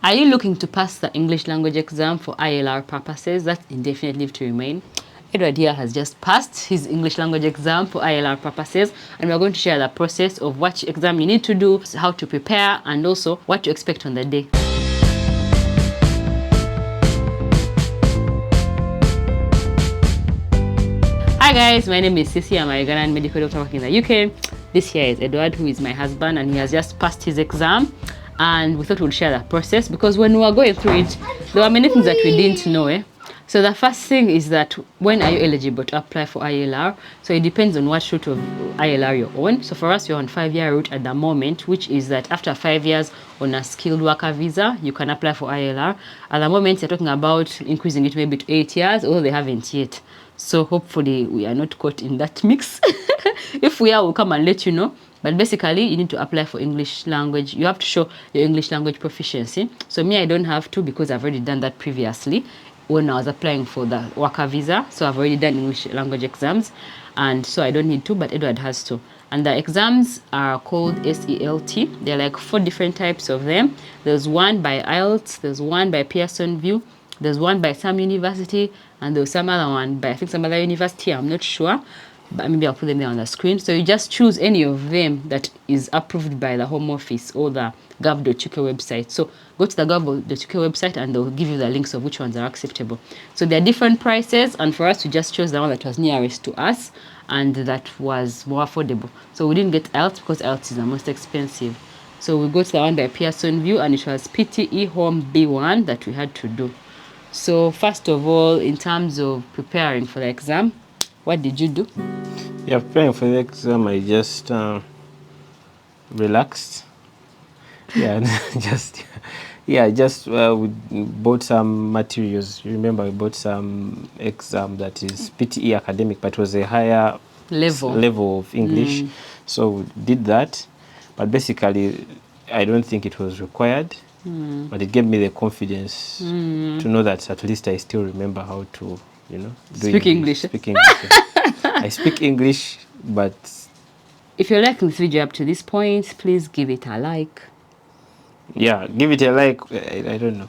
Are you looking to pass the English language exam for ILR purposes? That's indefinite leave to remain. Edward here has just passed his English language exam for ILR purposes, and we're going to share the process of what exam you need to do, how to prepare, and also what to expect on the day. Hi guys, my name is Sisi. I'm a Ugandan medical doctor working in the UK. This here is Edward, who is my husband, and he has just passed his exam. And we thought we'd share that process because when we were going through it, there were many things that we didn't know. So the first thing is that when are you eligible to apply for ILR? So it depends on what route of ILR you're on. So for us, we're on 5-year route at the moment, which is that after 5 years on a skilled worker visa, you can apply for ILR. At the moment, they're talking about increasing it maybe to 8 years, although they haven't yet. So hopefully we are not caught in that mix. If we are, we'll come and let you know. But basically, you need to apply for English language. You have to show your English language proficiency. So me, I don't have to because I've already done that previously when I was applying for the worker visa. So I've already done English language exams. And so I don't need to, but Edward has to. And the exams are called SELT. There are like 4 different types of them. There's one by IELTS, there's one by Pearson VUE, there's one by some university, and there's some other one by I think some other university, I'm not sure. But maybe I'll put them there on the screen. So you just choose any of them that is approved by the Home Office or the gov.uk website. So go to the gov.uk website and they'll give you the links of which ones are acceptable. So there are different prices, and for us, we just chose the one that was nearest to us and that was more affordable. So we didn't get IELTS because IELTS is the most expensive. So we go to the one by Pearson VUE, and it was PTE B1 that we had to do. So first of all, in terms of preparing for the exam, what did you do? Yeah, preparing for the exam, I just relaxed. Yeah, we bought some materials. You remember we bought some exam that is PTE academic, but it was a higher level of English. So we did that, but basically, I don't think it was required. But it gave me the confidence to know that at least I still remember how to, Speak English. Speak English. I speak English, but if you're liking this video up to this point, please give it a like. Yeah, give it a like. I don't know.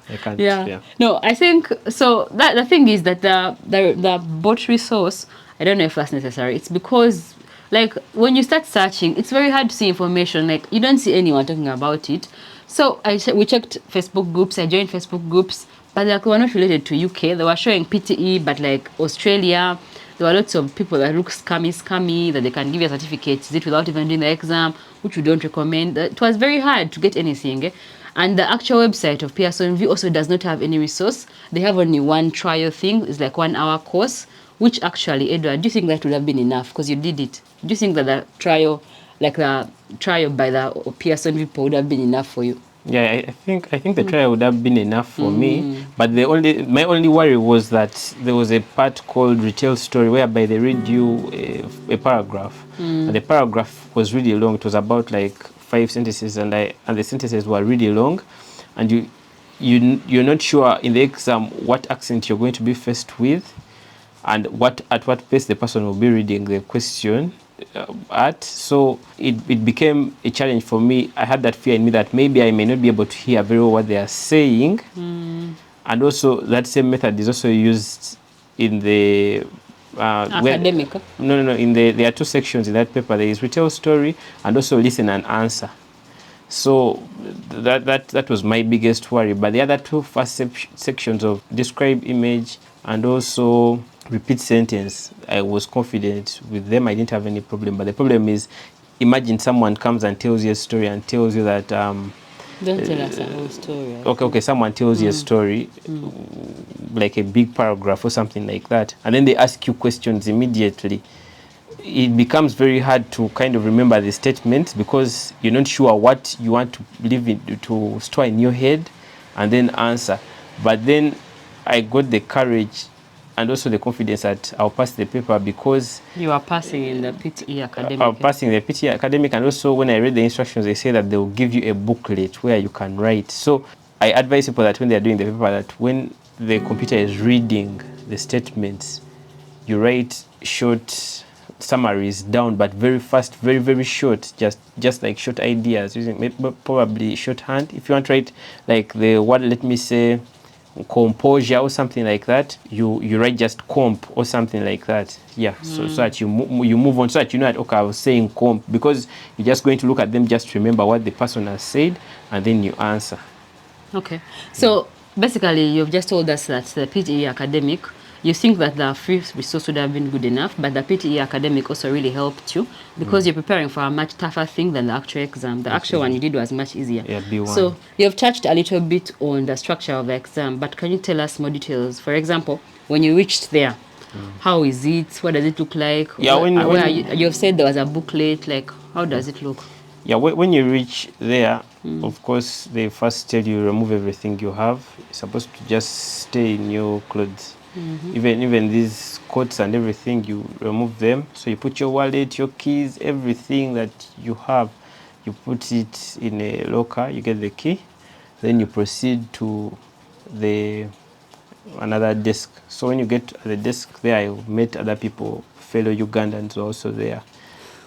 I can't. Yeah. No, I think so. That the thing is that the bot resource, I don't know if that's necessary. It's because like when you start searching, it's very hard to see information. Like you don't see anyone talking about it. So we checked Facebook groups. I joined Facebook groups, but they were not related to UK. They were showing PTE, but like Australia. There were lots of people that look scammy, that they can give you a certificate, is it without even doing the exam, which we don't recommend. It was very hard to get anything. And the actual website of Pearson VUE also does not have any resource. They have only one trial thing. It's like 1 hour course, which actually, Edward, do you think that would have been enough? Because you did it. Do you think that the trial by the Pearson VUE would have been enough for you? Yeah, I think the trial would have been enough for me, but my only worry was that there was a part called retail story whereby they read you a paragraph, and the paragraph was really long. It was about like 5 sentences, and the sentences were really long, and you're not sure in the exam what accent you're going to be faced with, and at what pace the person will be reading the question at. So it became a challenge for me. I had that fear in me that maybe I may not be able to hear very well what they are saying. And also that same method is also used in the academic. There are 2 sections in that paper. There is retail story and also listen and answer. So that was my biggest worry. But the other 2 first sections of describe image and also repeat sentence, I was confident with them. I didn't have any problem. But the problem is, imagine someone comes and tells you a story and tells you that don't tell us a whole story. Okay, someone tells you a story, like a big paragraph or something like that, and then they ask you questions immediately. It becomes very hard to kind of remember the statements because you're not sure what you want to store in your head and then answer. But then I got the courage and also the confidence that I'll pass the paper because you are passing in the PTE academic. I'm passing the PTE academic, and also when I read the instructions, they say that they will give you a booklet where you can write. So I advise people that when they are doing the paper, that when the computer is reading the statements, you write short summaries down, but very fast, very, very short, just like short ideas, using probably shorthand. If you want to write like the word, let me say composure or something like that, you write just comp or something like that. Yeah, so that you move on, so that you know that, okay, I was saying comp, because you're just going to look at them, just remember what the person has said, and then you answer. Okay, so basically you've just told us that the PTE academic, you think that the free resource would have been good enough, but the PTE academic also really helped you because you're preparing for a much tougher thing than the actual exam. The actual one you did was much easier. Yeah, B1. So you've touched a little bit on the structure of the exam, but can you tell us more details? For example, when you reached there, how is it? What does it look like? Yeah, you've said there was a booklet, like how does it look? Yeah, when you reach there, of course, they first tell you remove everything you have. You're supposed to just stay in your clothes. Even these coats and everything, you remove them. So you put your wallet, your keys, everything that you have, you put it in a locker. You get the key, then you proceed to another desk. So when you get at the desk there, I met other people, fellow Ugandans who are also there,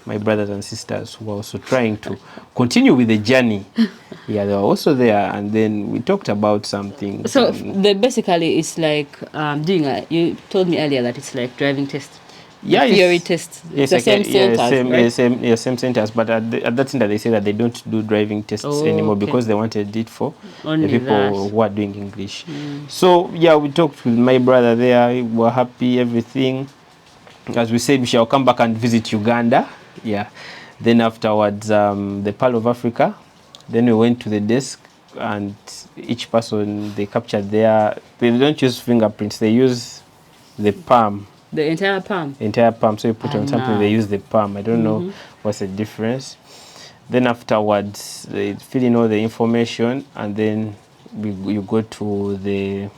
my brothers and sisters who are also trying to continue with the journey. Yeah, they were also there, and then we talked about something. So basically it's like you told me earlier that it's like driving test. Yeah, theory test. Yes, the same centers, right? Same centers, but at that center they say that they don't do driving tests anymore, because they wanted it for only the people who are doing English. So yeah, we talked with my brother there. We were happy, everything. As we said, we shall come back and visit Uganda. Yeah. Then afterwards, the Pearl of Africa. Then we went to the desk, and each person, they captured they don't use fingerprints, they use the palm. The entire palm? Entire palm. So you put on something, they use the palm. I don't know what's the difference. Then afterwards, they fill in all the information, and then you go to the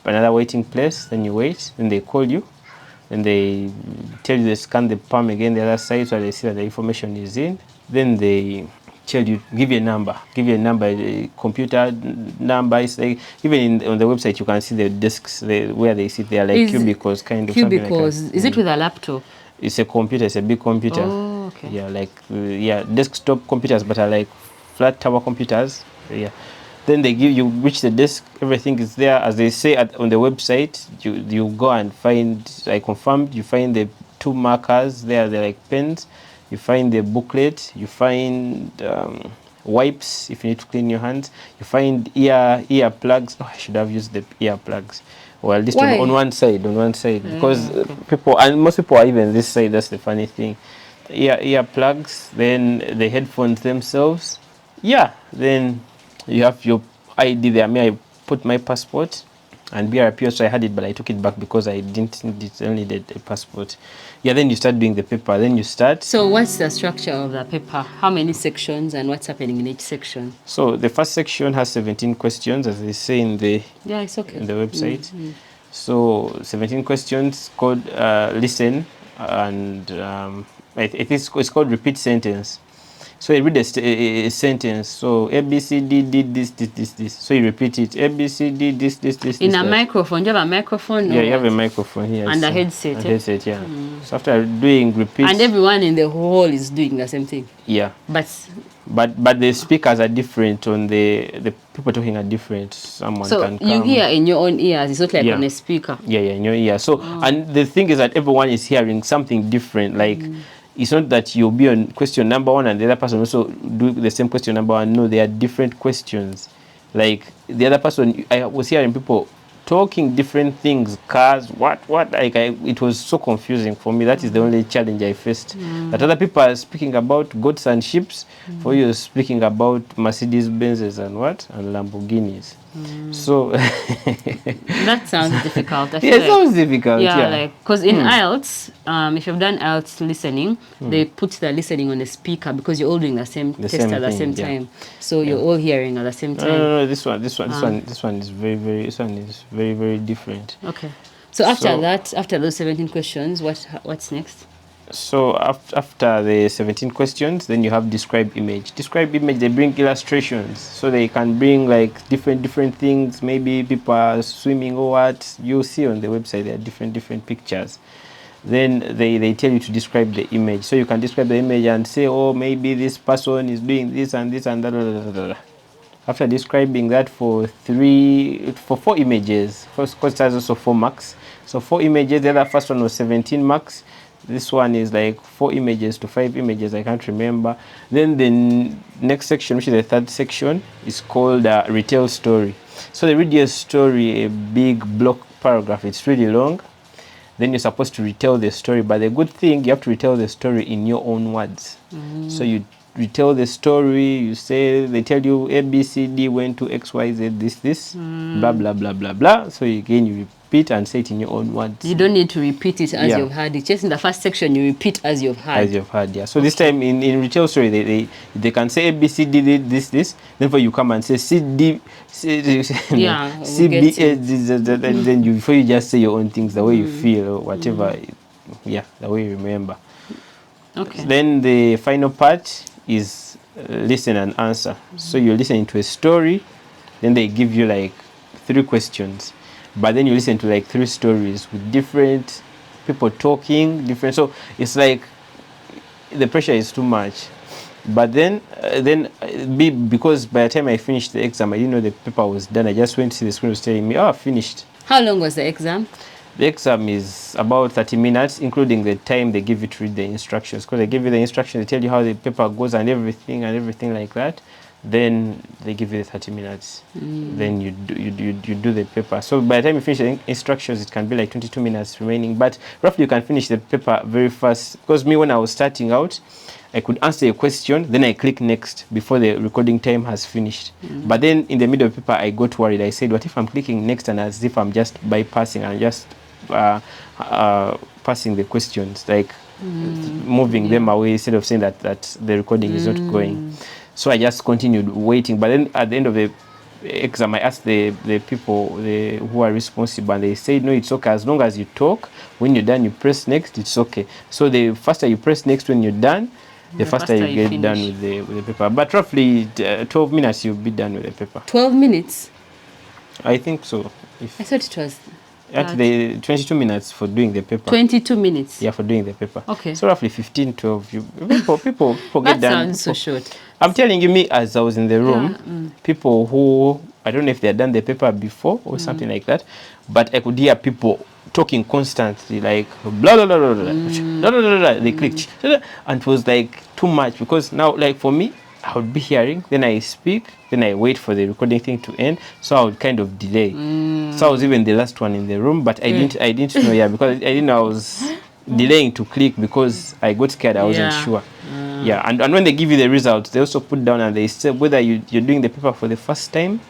another waiting place. Then you wait, then they call you, and they tell you they scan the palm again, the other side, so they see that the information is in. Then they tell you, give you a number, a computer number. It's like, even on the website you can see the desks where they sit. They are like cubicles, kind of. Cubicles. Something like that. Is it with a laptop? It's a computer. It's a big computer. Oh, okay. Yeah, like desktop computers, but are like flat tower computers. Yeah. Then they give you, reach the desk, everything is there. As they say on the website, you go and find, I confirmed, you find the 2 markers there, they're like pens. You find the booklet, you find wipes if you need to clean your hands. You find ear plugs. Oh, I should have used the ear plugs. Well, at least on one side, because most people are even this side. That's the funny thing. Ear plugs, then the headphones themselves. Yeah, then you have your ID there. I put my passport and BRP also. I had it, but I took it back because I didn't need it. I only needed a passport. Yeah, then you start doing the paper. Then you start. So what's the structure of the paper? How many sections and what's happening in each section? So the first section has 17 questions, as they say in the website. So 17 questions called listen, and it's called repeat sentence. So you read a sentence. So ABCD did this. So you repeat it. ABCD this. In a microphone. Do you have a microphone? Yeah, you have a microphone here. And a headset. A headset, yeah. So after doing repeat. And everyone in the hall is doing the same thing. Yeah. But the speakers are different. On the people talking are different. Someone can come. You hear in your own ears. It's not like on a speaker. Yeah, in your ear. So and the thing is that everyone is hearing something different. Like. It's not that you'll be on question number 1 and the other person also do the same question number 1. No, they are different questions. Like the other person, I was hearing people talking different things, cars, what. Like it was so confusing for me. That is the only challenge I faced. That other people are speaking about goats and sheep. For you, speaking about Mercedes Benzes and Lamborghinis. So that sounds difficult. It sounds difficult. Yeah, like because in IELTS, if you've done IELTS listening, they put the listening on the speaker because you're all doing the same test at the same time. So you're all hearing at the same time. No. This one is very, very different. Okay. So after those 17 questions, what's next? So after the 17 questions, then you have describe image. Describe image, they bring illustrations. So they can bring like different things. Maybe people are swimming or what. You'll see on the website there are different pictures. Then they tell you to describe the image. So you can describe the image and say, oh, maybe this person is doing this and this and that. After describing that for 4 images, first course has also 4 marks. So 4 images, the other first one was 17 marks. This one is like 4 images to 5 images, I can't remember. Then the next section, which is the third section, is called Retell Story. So they read your story, a big block paragraph, it's really long. Then you're supposed to retell the story. But the good thing, you have to retell the story in your own words. So you retell the story, you say, they tell you A, B, C, D went to X, Y, Z, this, blah, blah, blah, blah, blah. So again, you repeat and say it in your own words. You don't need to repeat it as you've heard it. Just in the first section, you repeat as you've heard. As you've heard, yeah. So this time in retell story, they can say A, B, C, D, this. Then for you come and say C, D, C, C, B, A, and then before you just say your own things, the way you feel or whatever, the way you remember. Okay. Then the final part is listen and answer. So you're listening to a story, then they give you like 3 questions, but then you listen to like 3 stories with different people talking, different. So it's like the pressure is too much. But then because by the time I finished the exam, I didn't know the paper was done. I just went to see the screen was telling me, oh, finished. How long was the exam? The exam is about 30 minutes, including the time they give you to read the instructions. Because they give you the instructions, they tell you how the paper goes and everything like that. Then they give you the 30 minutes. Then you do the paper. So by the time you finish the instructions, it can be like 22 minutes remaining. But roughly you can finish the paper very fast. Because me, when I was starting out, I could answer a question, then I click next before the recording time has finished. But then in the middle of the paper, I got worried. I said, what if I'm clicking next and as if I'm just bypassing and just passing the questions, like moving them away instead of saying that the recording is not going. So I just continued waiting. But then at the end of the exam, I asked the people who are responsible, and they said, no, it's okay. As long as you talk, when you're done, you press next, it's okay. So the faster you press next when you're done, the faster you get finish. Done with the paper. But roughly 12 minutes, you'll be done with the paper. 12 minutes? I think so. I thought it was... At the 22 minutes for doing the paper. 22 minutes? Yeah, for doing the paper. Okay. So roughly 15, 12. People get that done. That sounds so short. I'm telling you, me, as I was in the room, people who, I don't know if they had done the paper before or something like that, but I could hear people talking constantly, like blah, blah, blah, blah, blah, blah, blah, blah, blah. They clicked. And it was like too much because now, like for me, I would be hearing, then I speak, then I wait for the recording thing to end. So I would kind of delay. So I was even the last one in the room, but I didn't know, because I didn't know I was delaying to click because I got scared. I wasn't sure. Yeah, and when they give you the results, they also put down and they say whether you're doing the paper for the first time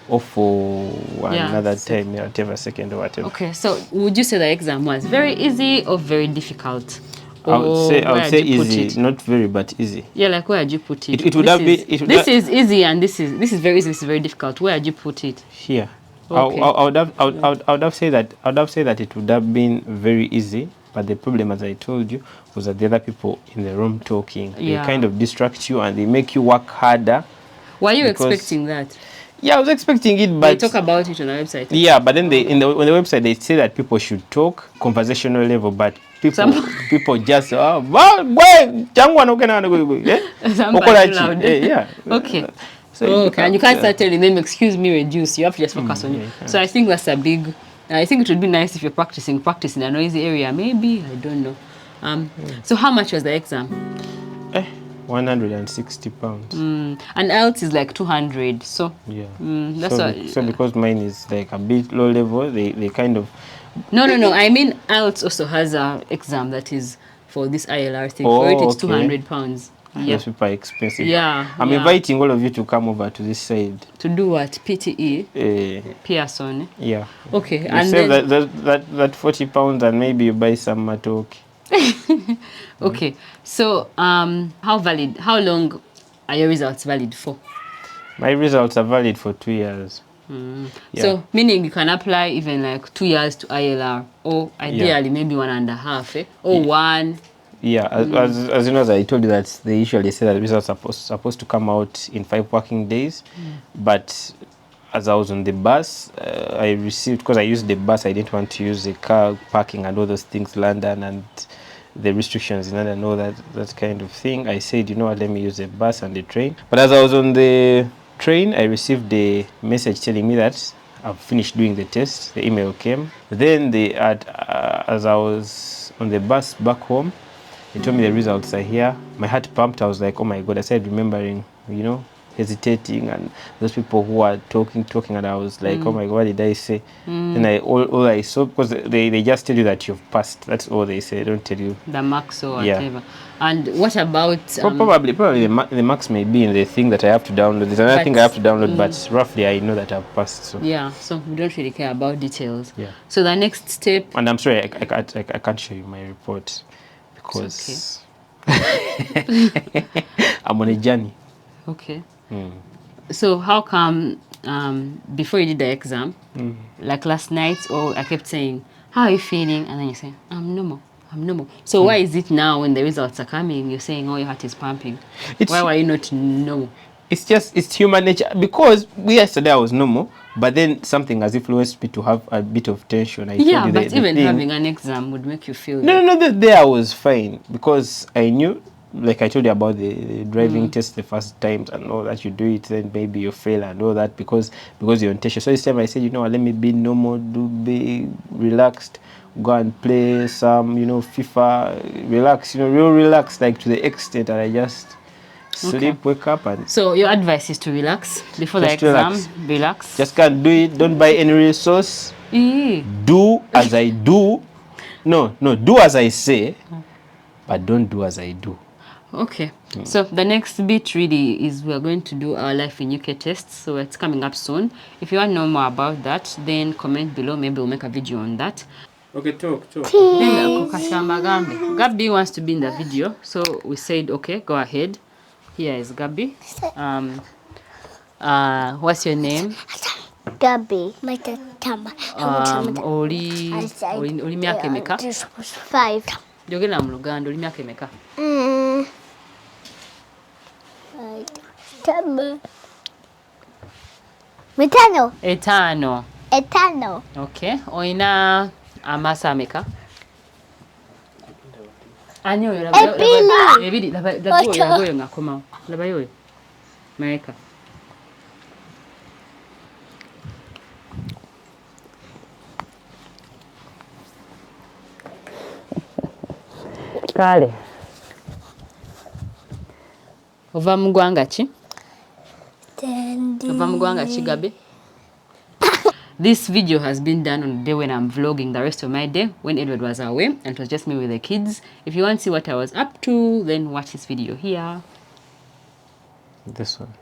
or for another time, whatever, second or whatever. Okay, so would you say the exam was very easy or very difficult? I would say easy, not very, but easy. Yeah, like where did you put it? It would have been. This is easy, and this is very easy. This is very difficult. Where did you put it? Here. Okay. I would have said that it would have been very easy, but the problem, as I told you, was that the other people in the room talking. They kind of distract you and they make you work harder. Were you expecting that? Yeah, I was expecting it, but they talk about it on the website. Yeah, but then on the website they say that people should talk conversational level, but people just okay. And you can't start telling them, excuse me, reduce. You have to just focus on it. So I think that's a big. I think it would be nice if you're practice in a noisy area. Maybe, I don't know. So how much was the exam? 160 pounds. And IELTS is like 200. So yeah, that's so because mine is like a bit low level, they kind of. No. I mean, IELTS also has an exam that is for this ILR thing. For it, it's 200 pounds. Yeah. Those people are expensive. Yeah. I'm inviting all of you to come over to this side. To do what? PTE? Pearson? Yeah. Okay. You and save that 40 pounds and maybe you buy some matoke. Okay. So, how long are your results valid for? My results are valid for 2 years. Yeah. So, meaning you can apply even like 2 years to ILR, or ideally maybe 1.5, or 1. Yeah, as you know, as I told you that they usually say that results are supposed to come out in 5 working days, but as I was on the bus, I received, because I used the bus, I didn't want to use the car parking and all those things, London and the restrictions in London and all that kind of thing. I said, you know what, let me use the bus and the train. But as I was on the train, I received a message telling me that I've finished doing the test. The email came. Then as I was on the bus back home, they told me the results are here. My heart pumped. I was like, oh my God. I started remembering, you know, hesitating, and those people who are talking, and I was like, oh my God, what did I say? Then all I saw, because they just tell you that you've passed. That's all they say. They don't tell you the marks or yeah. whatever. And what about probably the marks may be in the thing that I have to download. There's another thing I have to download, but roughly I know that I've passed. So yeah, so we don't really care about details. Yeah. So the next step. And I'm sorry, I can't show you my report because I'm on a journey. Okay. So how come before you did the exam, like last night, or I kept saying, how are you feeling? And then you say, I'm normal. So why is it now when the results are coming, you're saying, oh, your heart is pumping? Why were you not normal? It's human nature, because yesterday I was normal, but then something has influenced me to have a bit of tension. Yeah, but even having an exam would make you feel no, there I was fine, because I knew, like I told you about the driving test the first times and all that. You do it, then maybe you fail and all that because you're on tension. So this time I said, you know what, let me be normal, be relaxed, go and play some, you know, FIFA, relax, you know, real relax, like to the extent that I just sleep, wake up. And so your advice is to relax before the exam. Relax. Just can't do it. Don't buy any resource. Do as I do. No, do as I say, but don't do as I do. Okay. So the next bit really is we're going to do our life in UK tests. So it's coming up soon. If you want to know more about that, then comment below. Maybe we'll make a video on that. Okay, talk. Gabby wants to be in the video, so we said, okay, go ahead. Here is Gabby. What's your name? Gabby. Oli miaka emeka? 5. Jogera mu Luganda, oli miaka emeka? Etaano. Okay. Oyina amaaso ameka? Ani oyo ebiri laba oyo ng'akomawo. Labayo oyo. Maeka. Kale. Ova mu ggwanga ki? Ova mu ggwanga ki, Gabi? This video has been done on the day when I'm vlogging the rest of my day, when Edward was away, and it was just me with the kids. If you want to see what I was up to, then watch this video here. This one.